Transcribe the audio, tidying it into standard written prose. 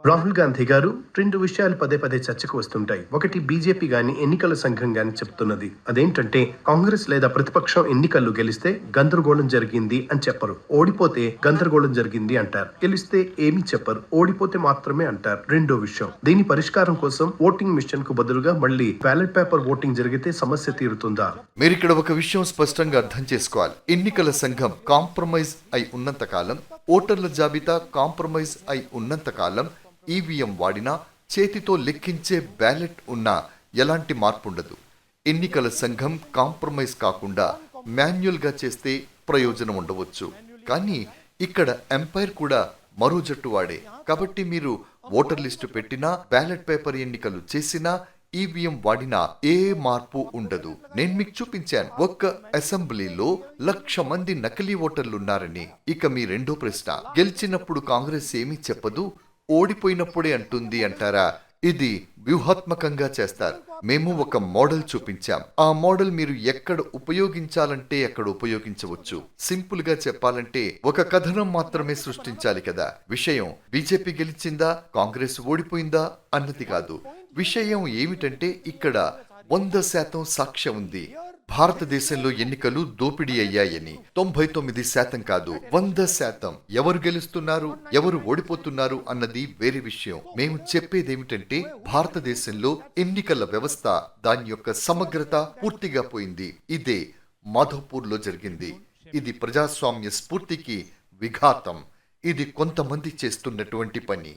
రాహుల్ గాంధీ గారు రెండు విషయాలు పదే పదే చర్చకు వస్తుంటాయి. ఒకటి బీజేపీ గాని ఎన్నికల సంఘం గాని చెప్తున్నది. అదేంటంటే కాంగ్రెస్ లేదా ప్రతిపక్షం ఎన్నికల్లో గెలిస్తే గందరగోళం జరిగింది అని చెప్పరు. ఓడిపోతే గందరగోళం జరిగింది అంటారు. గెలిస్తే ఏమీ చెప్పరు. ఓడిపోతే మాత్రమే అంటారు. రెండో విషయం, దీని పరిష్కారం కోసం ఓటింగ్ మిషన్ కు బదులుగా మళ్ళీ బ్యాలెట్ పేపర్ ఓటింగ్ జరిగితే సమస్య తీరుతుందా? మీరు ఇక్కడ ఒక విషయం స్పష్టంగా అర్థం చేసుకోవాలి. ఎన్నికల సంఘం కాంప్రమైజ్ అయి ఉన్నంత కాలం, ఓటర్ల జాబితా కాంప్రమైజ్ అయి ఉన్నంత కాలం ఈవీఎం వాడినా, చేతితో లెక్కించే బ్యాలెట్ ఉన్నా ఎలాంటి మార్పు ఉండదు. ఎన్నికల సంఘం కాంప్రమైజ్ కాకుండా మాన్యువల్గా చేస్తే ప్రయోజనం ఉండవచ్చు. కానీ ఇక్కడ ఎంపైర్ కూడా మరో జట్టు వాడే. కాబట్టి మీరు ఓటర్ లిస్టు పెట్టినా, బ్యాలెట్ పేపర్ ఎన్నికలు చేసినా, ఈవీఎం వాడినా ఏ మార్పు ఉండదు. నేను మీకు చూపించాను. ఒక్క అసెంబ్లీలో 1,00,000 మంది నకిలీ ఓటర్లున్నారని. ఇక మీ రెండో ప్రశ్న, గెలిచినప్పుడు కాంగ్రెస్ ఏమీ చెప్పదు, ఓడిపోయినప్పుడే అంటుంది అంటారా? ఇది వ్యూహాత్మకంగా చేస్తారు. మేము ఒక మోడల్ చూపించాం. ఆ మోడల్ మీరు ఎక్కడ ఉపయోగించాలంటే అక్కడ ఉపయోగించవచ్చు. సింపుల్ గా చెప్పాలంటే ఒక కథనం మాత్రమే సృష్టించాలి కదా. విషయం బీజేపీ గెలిచిందా, కాంగ్రెస్ ఓడిపోయిందా అన్నది కాదు. విషయం ఏమిటంటే ఇక్కడ 100% సాక్ష్యం ఉంది. భారతదేశంలో ఎన్నికలు దోపిడీ అయ్యాయని. 99% కాదు, 100%. ఎవరు గెలుస్తున్నారు, ఎవరు ఓడిపోతున్నారు అన్నది వేరే విషయం. మేము చెప్పేదేమిటంటే భారతదేశంలో ఎన్నికల వ్యవస్థ, దాని యొక్క సమగ్రత పూర్తిగా పోయింది. ఇదే మాధవపూర్ లో జరిగింది. ఇది ప్రజాస్వామ్య స్ఫూర్తికి విఘాతం. ఇది కొంతమంది చేస్తున్నటువంటి పని.